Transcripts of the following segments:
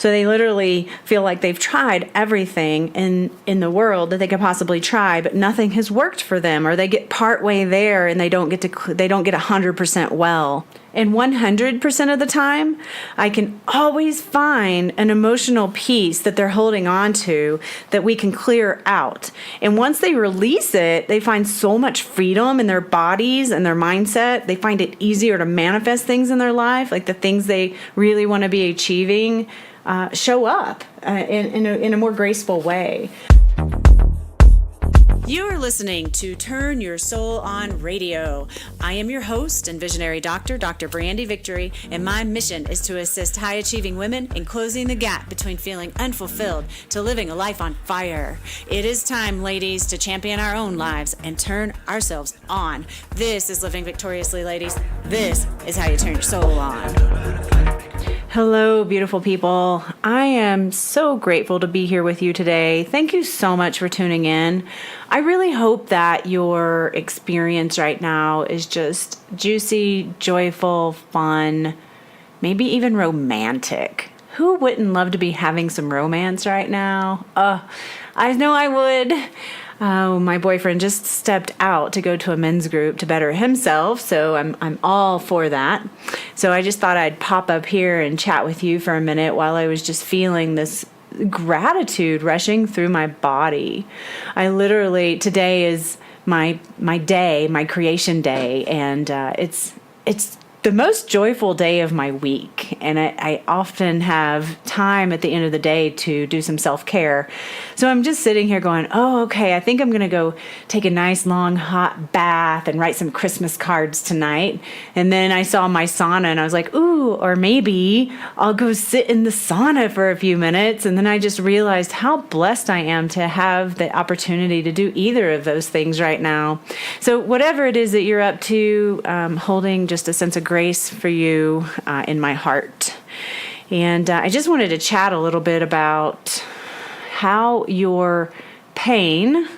So they literally feel like they've tried everything in the world that they could possibly try, but nothing has worked for them, or they get partway there and they don't get 100% well. And 100% of the time, I can always find an emotional piece that they're holding on to that we can clear out. And once they release it, they find so much freedom in their bodies and their mindset. They find it easier to manifest things in their life, like the things they really want to be achieving, show up in a more graceful way. You are listening to Turn Your Soul On Radio. I am your host and visionary doctor, Dr. Brandy Victory, and my mission is to assist high-achieving women in closing the gap between feeling unfulfilled to living a life on fire. It is time, ladies, to champion our own lives and turn ourselves on. This is Living Victoriously, ladies. This is how you turn your soul on. Hello, beautiful people. I am so grateful to be here with you today. Thank you so much for tuning in. I really hope that your experience right now is just juicy, joyful, fun, maybe even romantic. Who wouldn't love to be having some romance right now? I know I would. Oh, my boyfriend just stepped out to go to a men's group to better himself, so I'm all for that. So I just thought I'd pop up here and chat with you for a minute while I was just feeling this gratitude rushing through my body. Today is my day, my creation day, and it's the most joyful day of my week, and I often have time at the end of the day to do some self-care. So I'm just sitting here going, oh, okay, I think I'm going to go take a nice long hot bath and write some Christmas cards tonight. And then I saw my sauna and I was like, ooh, or maybe I'll go sit in the sauna for a few minutes. And then I just realized how blessed I am to have the opportunity to do either of those things right now. So whatever it is that you're up to, holding just a sense of grace for you in my heart. And I just wanted to chat a little bit about how your pain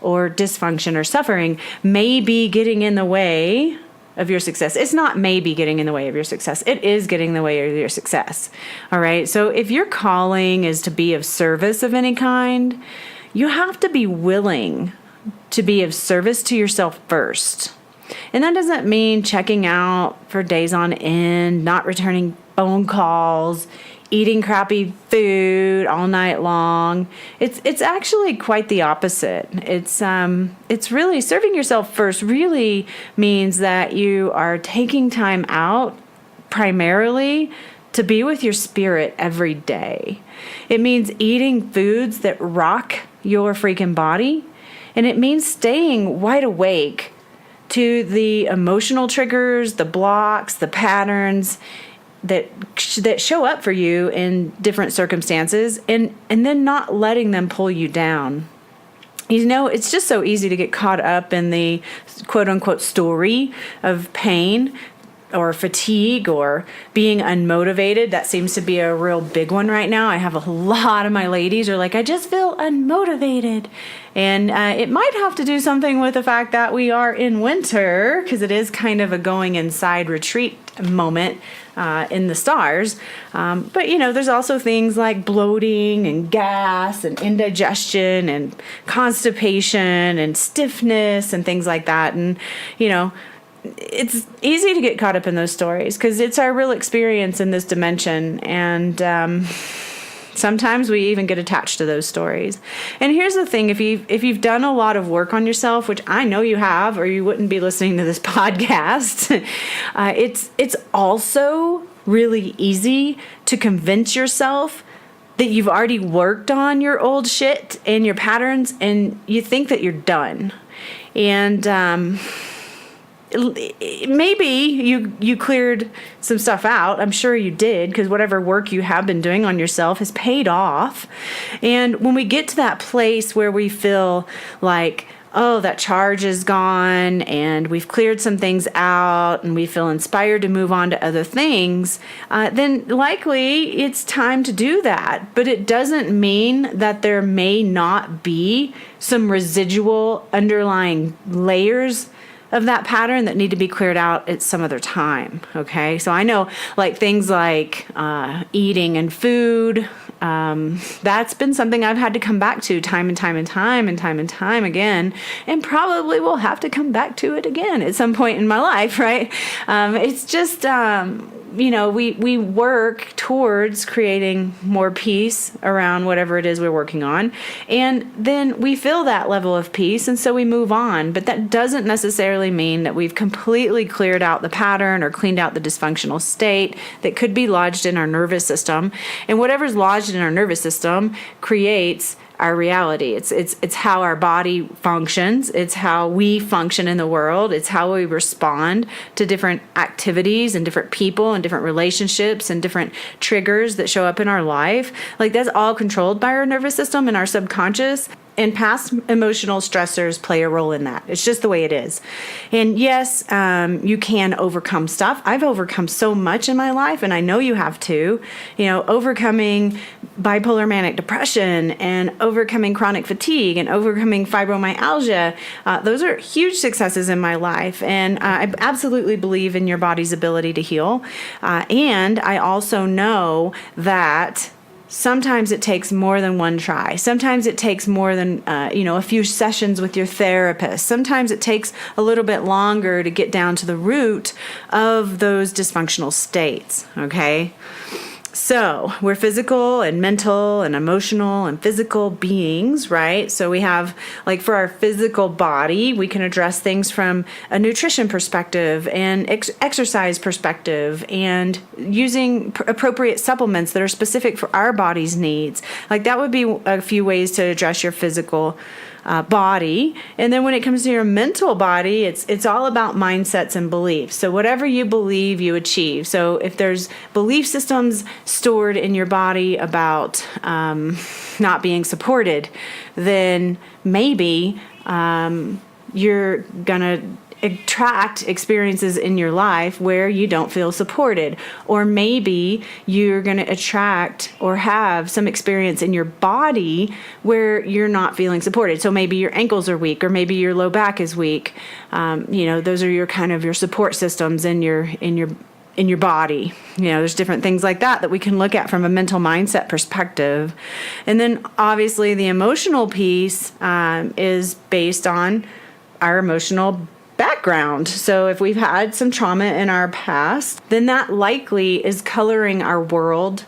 or dysfunction or suffering may be getting in the way of your success. It's not maybe getting in the way of your success. It is getting in the way of your success. All right. So if your calling is to be of service of any kind, you have to be willing to be of service to yourself first. And that doesn't mean checking out for days on end, not returning phone calls, eating crappy food all night long. It's actually quite the opposite. It's really serving yourself first really means that you are taking time out primarily to be with your spirit every day. It means eating foods that rock your freaking body. And it means staying wide awake to the emotional triggers, the blocks, the patterns that show up for you in different circumstances, and then not letting them pull you down. You know, it's just so easy to get caught up in the quote-unquote story of pain or fatigue or being unmotivated. That seems to be a real big one right now. I have a lot of my ladies are like, I just feel unmotivated. And it might have to do something with the fact that we are in winter, because it is kind of a going inside retreat moment in the stars. But, you know, there's also things like bloating and gas and indigestion and constipation and stiffness and things like that. And, you know, it's easy to get caught up in those stories because it's our real experience in this dimension. And sometimes we even get attached to those stories. And here's the thing, if you've done a lot of work on yourself, which I know you have, or you wouldn't be listening to this podcast, it's also really easy to convince yourself that you've already worked on your old shit and your patterns, and you think that you're done. And maybe you cleared some stuff out. I'm sure you did, because whatever work you have been doing on yourself has paid off. And when we get to that place where we feel like, oh, that charge is gone and we've cleared some things out and we feel inspired to move on to other things, then likely it's time to do that. But it doesn't mean that there may not be some residual underlying layers of that pattern that need to be cleared out at some other time. Okay. So I know like things like eating and food, that's been something I've had to come back to time and time and time again, and probably will have to come back to it again at some point in my life, right? It's just, we work towards creating more peace around whatever it is we're working on. And then we feel that level of peace. And so we move on. But that doesn't necessarily mean that we've completely cleared out the pattern or cleaned out the dysfunctional state that could be lodged in our nervous system. And whatever's lodged in our nervous system creates our reality. It's how our body functions. It's how we function in the world. It's how we respond to different activities and different people and different relationships and different triggers that show up in our life. Like that's all controlled by our nervous system and our subconscious. And past emotional stressors play a role in that. It's just the way it is. And yes, you can overcome stuff. I've overcome so much in my life, and I know you have too. Overcoming bipolar manic depression and overcoming chronic fatigue and overcoming fibromyalgia. Those are huge successes in my life. And I absolutely believe in your body's ability to heal. And I also know that sometimes it takes more than one try. Sometimes it takes more than, a few sessions with your therapist. Sometimes it takes a little bit longer to get down to the root of those dysfunctional states, okay? So we're physical and mental and emotional and physical beings, right? So we have, like for our physical body, we can address things from a nutrition perspective and exercise perspective and using appropriate supplements that are specific for our body's needs. Like that would be a few ways to address your physical body. And then when it comes to your mental body, it's all about mindsets and beliefs. So whatever you believe, you achieve. So if there's belief systems stored in your body about not being supported, then maybe you're going to attract experiences in your life where you don't feel supported. Or maybe you're going to attract or have some experience in your body where you're not feeling supported. So maybe your ankles are weak, or maybe your low back is weak. Those are your kind of your support systems in your body. There's different things like that we can look at from a mental mindset perspective. And then obviously the emotional piece is based on our emotional background. So if we've had some trauma in our past, then that likely is coloring our world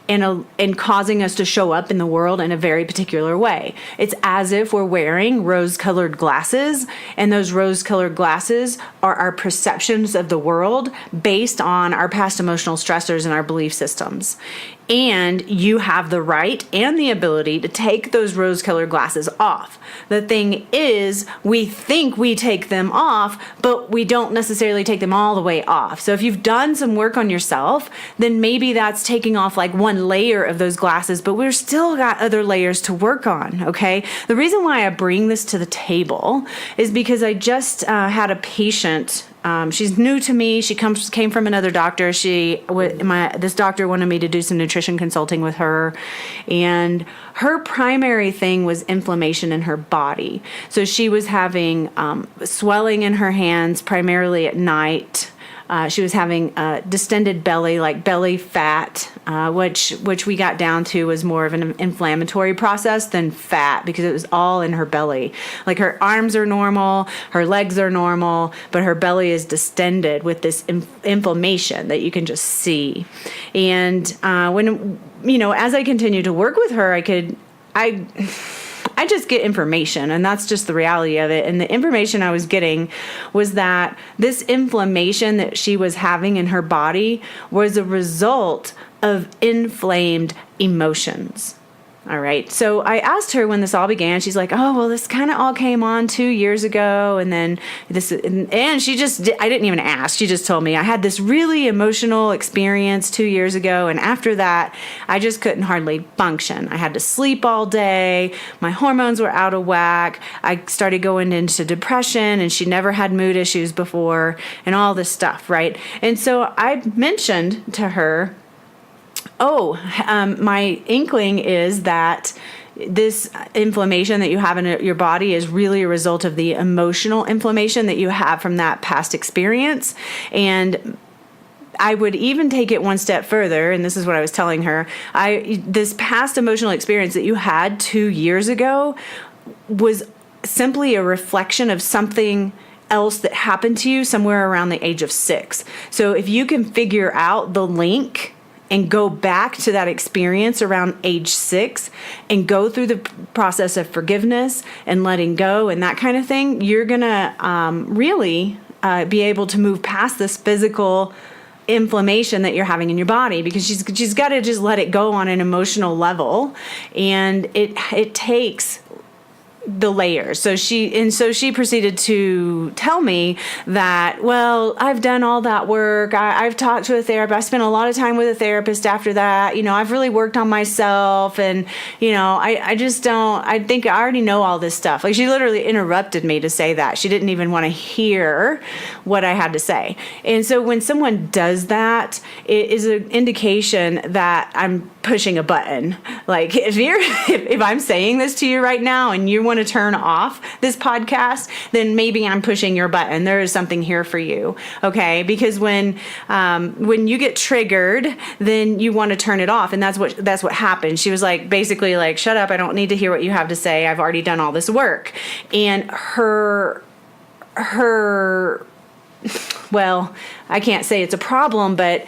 and causing us to show up in the world in a very particular way. It's as if we're wearing rose-colored glasses, and those rose-colored glasses are our perceptions of the world based on our past emotional stressors and our belief systems. And you have the right and the ability to take those rose-colored glasses off. The thing is, we think we take them off, but we don't necessarily take them all the way off. So if you've done some work on yourself, then maybe that's taking off like one layer of those glasses, but we've still got other layers to work on, okay? The reason why I bring this to the table is because I just had a patient. She's new to me. She came from another doctor. This doctor wanted me to do some nutrition consulting with her, and her primary thing was inflammation in her body. So she was having swelling in her hands, primarily at night. She was having distended belly, like belly fat, which we got down to was more of an inflammatory process than fat, because it was all in her belly. Like her arms are normal, her legs are normal, but her belly is distended with this inflammation that you can just see. And as I continued to work with her, I just get information, and that's just the reality of it. And the information I was getting was that this inflammation that she was having in her body was a result of inflamed emotions. All right. So I asked her when this all began. She's like, "Oh, well, this kind of all came on 2 years ago." And then and she just, I didn't even ask. She just told me, "I had this really emotional experience 2 years ago. And after that, I just couldn't hardly function. I had to sleep all day. My hormones were out of whack. I started going into depression, and she never had mood issues before, and all this stuff." Right. And so I mentioned to her, my inkling is that this inflammation that you have in your body is really a result of the emotional inflammation that you have from that past experience. And I would even take it one step further, and this is what I was telling her. This past emotional experience that you had 2 years ago was simply a reflection of something else that happened to you somewhere around the age of 6. So if you can figure out the link and go back to that experience around age 6 and go through the process of forgiveness and letting go and that kind of thing, you're going to really be able to move past this physical inflammation that you're having in your body, because she's got to just let it go on an emotional level, and it takes the layers. So she proceeded to tell me that, well, I've done all that work. I've talked to a therapist. I spent a lot of time with a therapist after that. I've really worked on myself, and I just don't. I think I already know all this stuff. Like, she literally interrupted me to say that. She didn't even want to hear what I had to say. And so when someone does that, it is an indication that I'm pushing a button. Like, if I'm saying this to you right now and you want to turn off this podcast, then maybe I'm pushing your button. There is something here for you, okay? Because when you get triggered, then you want to turn it off, and that's what happened. She was basically like, shut up! I don't need to hear what you have to say. I've already done all this work. And her well, I can't say it's a problem, but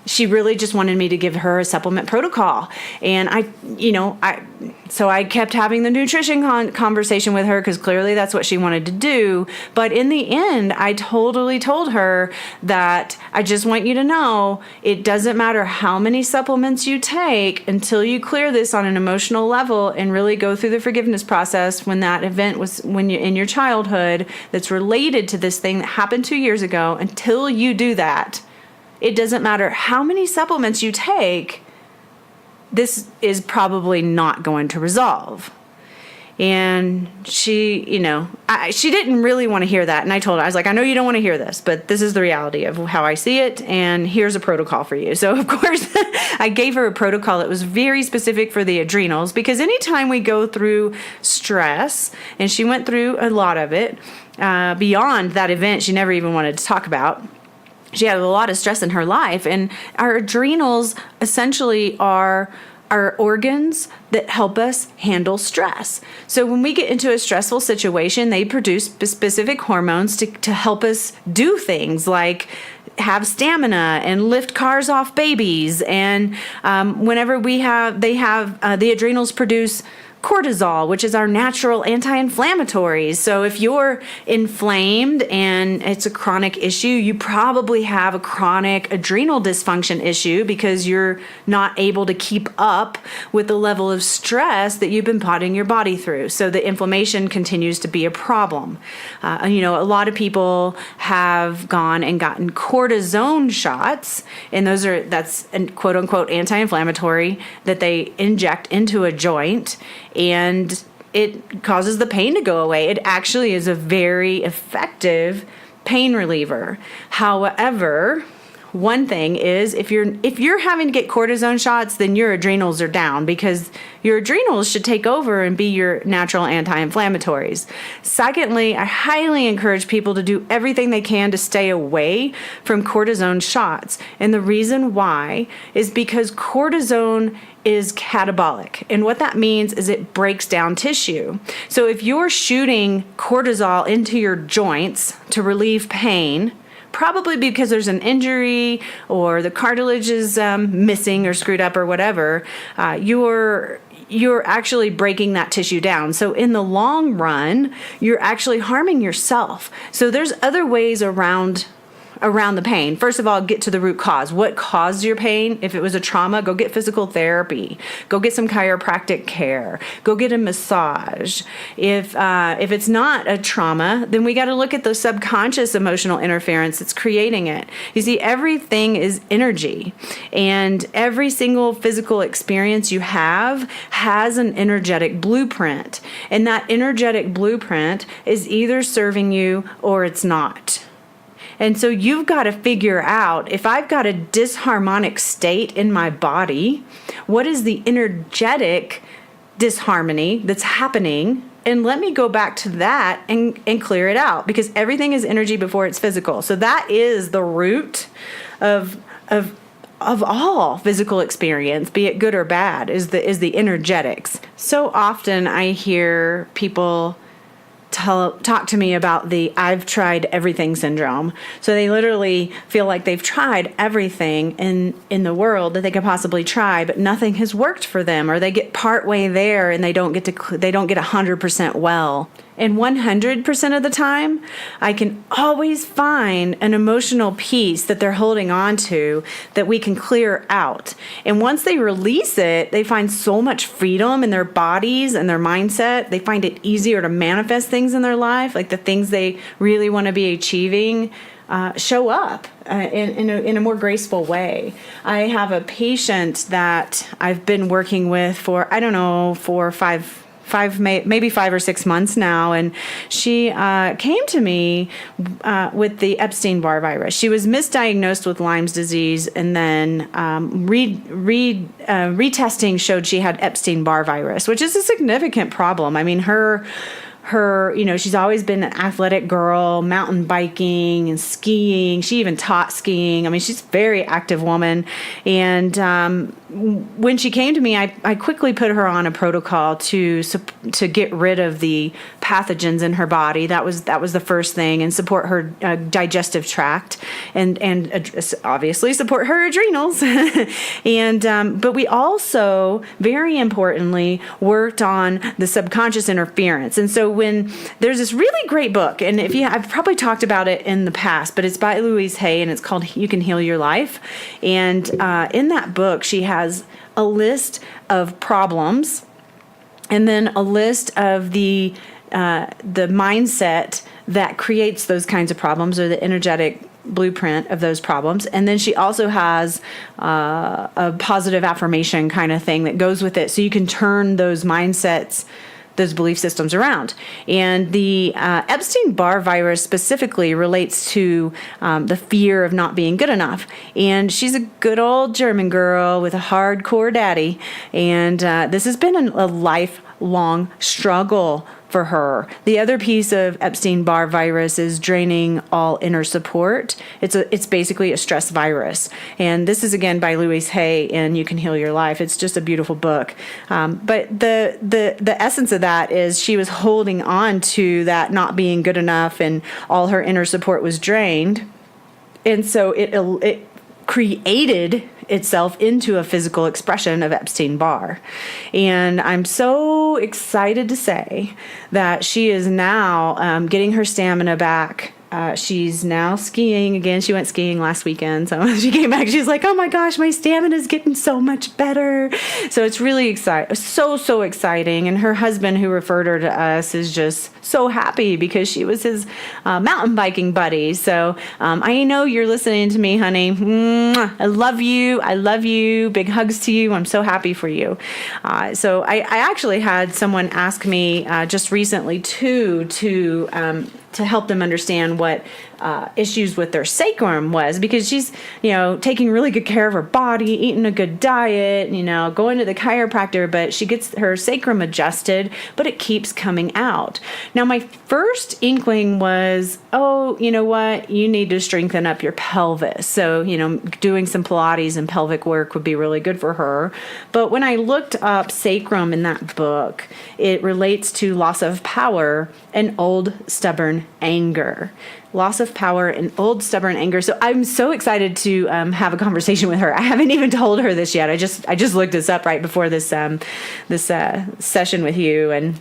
she really just wanted me to give her a supplement protocol. And so I kept having the nutrition conversation with her, because clearly that's what she wanted to do. But in the end, I totally told her that I just want you to know it doesn't matter how many supplements you take until you clear this on an emotional level and really go through the forgiveness process when that event was when you're in your childhood that's related to this thing that happened 2 years ago. Until you do that, it doesn't matter how many supplements you take, this is probably not going to resolve. And she, she didn't really want to hear that. And I told her, I was like, I know you don't want to hear this, but this is the reality of how I see it. And here's a protocol for you. So of course I gave her a protocol that was very specific for the adrenals, because anytime we go through stress, and she went through a lot of it, beyond that event she never even wanted to talk about. She had a lot of stress in her life, and our adrenals essentially are our organs that help us handle stress. So when we get into a stressful situation, they produce specific hormones to help us do things like have stamina and lift cars off babies. And whenever the adrenals produce cortisol, which is our natural anti-inflammatories. So if you're inflamed and it's a chronic issue, you probably have a chronic adrenal dysfunction issue, because you're not able to keep up with the level of stress that you've been putting your body through. So the inflammation continues to be a problem. A lot of people have gone and gotten cortisone shots, and that's quote unquote anti-inflammatory that they inject into a joint, and it causes the pain to go away. It actually is a very effective pain reliever. However, one thing is, if you're having to get cortisone shots, then your adrenals are down, because your adrenals should take over and be your natural anti-inflammatories. Secondly, I highly encourage people to do everything they can to stay away from cortisone shots. And the reason why is because cortisone is catabolic. And what that means is it breaks down tissue. So if you're shooting cortisol into your joints to relieve pain, probably because there's an injury or the cartilage is missing or screwed up or whatever, you're actually breaking that tissue down. So in the long run, you're actually harming yourself. So there's other ways around the pain. First of all, get to the root cause. What caused your pain? If it was a trauma, go get physical therapy. Go get some chiropractic care. Go get a massage. If it's not a trauma, then we got to look at the subconscious emotional interference that's creating it. You see, everything is energy, and every single physical experience you have has an energetic blueprint, and that energetic blueprint is either serving you or it's not. And so you've got to figure out, if I've got a disharmonic state in my body, what is the energetic disharmony that's happening, and let me go back to that and clear it out, because everything is energy before it's physical. So that is the root of all physical experience, be it good or bad, is the energetics. So often I hear people talk to me about the I've tried everything syndrome. So they literally feel like they've tried everything in the world that they could possibly try, but nothing has worked for them, or they get partway there and they don't get 100% well. And 100% of the time, I can always find an emotional piece that they're holding on to that we can clear out. And once they release it, they find so much freedom in their bodies and their mindset. They find it easier to manifest things in their life, like the things they really want to be achieving. Show up in a more graceful way. I have a patient that I've been working with for, 5 or 6 months now, and she came to me with the Epstein-Barr virus. She was misdiagnosed with Lyme's disease, and then retesting showed she had Epstein-Barr virus, which is a significant problem. I mean, her, she's always been an athletic girl, mountain biking and skiing. She even taught skiing. I mean, she's a very active woman. And when she came to me, I quickly put her on a protocol to get rid of the pathogens in her body. That was the first thing, and support her digestive tract, and obviously support her adrenals. But we also, very importantly, worked on the subconscious interference. And so when there's this really great book, and I've probably talked about it in the past, but it's by Louise Hay, and it's called You Can Heal Your Life. And in that book, she has a list of problems, and then a list of the mindset that creates those kinds of problems, or the energetic blueprint of those problems. And then she also has a positive affirmation kind of thing that goes with it, so you can turn those mindsets, those belief systems around. And the Epstein-Barr virus specifically relates to the fear of not being good enough. And she's a good old German girl with a hardcore daddy. And this has been a lifelong struggle for her. The other piece of Epstein-Barr virus is draining all inner support. It's basically a stress virus. And this is, again, by Louise Hay, and You Can Heal Your Life. It's just a beautiful book. But the essence of that is she was holding on to that not being good enough, and all her inner support was drained. And so it created itself into a physical expression of Epstein-Barr. And I'm so excited to say that she is now getting her stamina back. She's now skiing again. She went skiing last weekend. So she came back. She's like, oh my gosh, my stamina is getting so much better. So it's really exciting. So exciting. And her husband, who referred her to us, is just so happy because she was his mountain biking buddy. So I know you're listening to me, honey. Mwah. I love you. I love you. Big hugs to you. I'm so happy for you. So I actually had someone ask me just recently to help them understand what issues with their sacrum was, because she's, taking really good care of her body, eating a good diet, going to the chiropractor, but she gets her sacrum adjusted, but it keeps coming out. Now, my first inkling was, oh, you know what? You need to strengthen up your pelvis. So, doing some Pilates and pelvic work would be really good for her. But when I looked up sacrum in that book, it relates to loss of power and old stubborn anger. Loss of power and old stubborn anger. So I'm so excited to have a conversation with her. I haven't even told her this yet. I just looked this up right before this session with you, and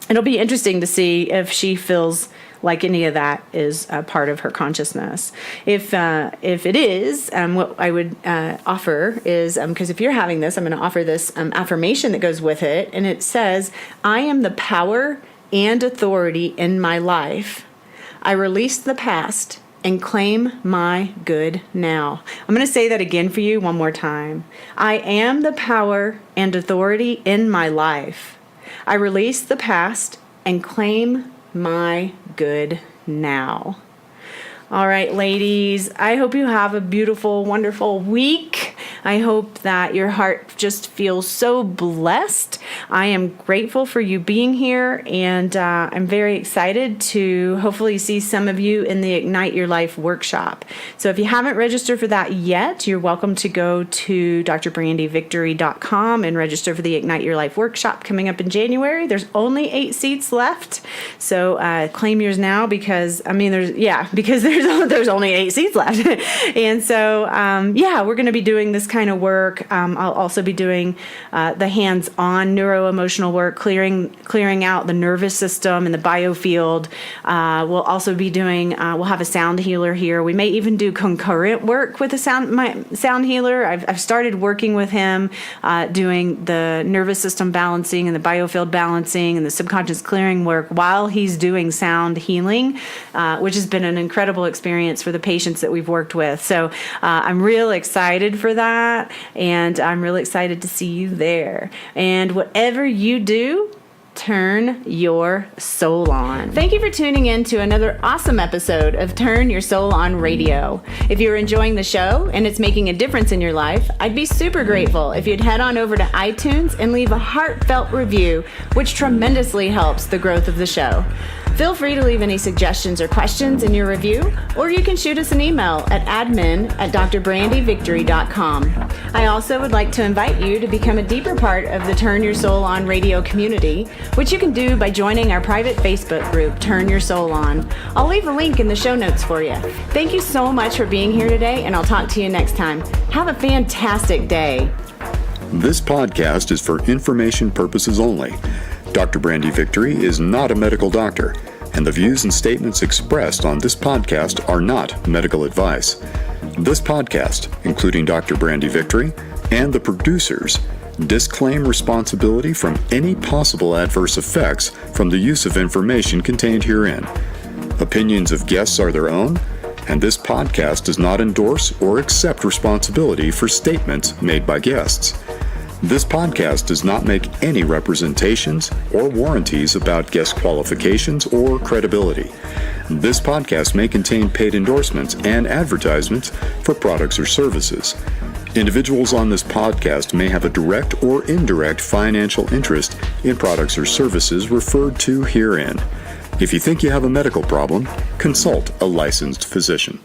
it'll be interesting to see if she feels like any of that is a part of her consciousness. If it is, what I would offer is, because if you're having this, I'm going to offer this affirmation that goes with it, and it says, I am the power and authority in my life. I release the past and claim my good now. I'm going to say that again for you one more time. I am the power and authority in my life. I release the past and claim my good now. All right, ladies, I hope you have a beautiful, wonderful week. I hope that your heart just feels so blessed. I am grateful for you being here, and I'm very excited to hopefully see some of you in the Ignite Your Life workshop. So if you haven't registered for that yet, you're welcome to go to drbrandyvictory.com and register for the Ignite Your Life workshop coming up in January. There's only 8 seats left, so claim yours now because there's only 8 seats left. And so we're going to be doing this kind of work. I'll also be doing the hands-on neuro-emotional work, clearing out the nervous system and the biofield. We'll also be doing, we'll have a sound healer here. We may even do concurrent work with my sound healer. I've started working with him, doing the nervous system balancing and the biofield balancing and the subconscious clearing work while he's doing sound healing, which has been an incredible experience for the patients that we've worked with. So I'm real excited for that, and I'm really excited to see you there. And whatever you do, turn your soul on. Thank you for tuning in to another awesome episode of Turn Your Soul On Radio. If you're enjoying the show and it's making a difference in your life, I'd be super grateful if you'd head on over to iTunes and leave a heartfelt review, which tremendously helps the growth of the show. Feel free to leave any suggestions or questions in your review, or you can shoot us an email at admin@drbrandyvictory.com. I also would like to invite you to become a deeper part of the Turn Your Soul On Radio community, which you can do by joining our private Facebook group, Turn Your Soul On. I'll leave a link in the show notes for you. Thank you so much for being here today, and I'll talk to you next time. Have a fantastic day. This podcast is for information purposes only. Dr. Brandy Victory is not a medical doctor, and the views and statements expressed on this podcast are not medical advice. This podcast, including Dr. Brandy Victory and the producers, disclaim responsibility from any possible adverse effects from the use of information contained herein. Opinions of guests are their own, and this podcast does not endorse or accept responsibility for statements made by guests. This podcast does not make any representations or warranties about guest qualifications or credibility. This podcast may contain paid endorsements and advertisements for products or services. Individuals on this podcast may have a direct or indirect financial interest in products or services referred to herein. If you think you have a medical problem, consult a licensed physician.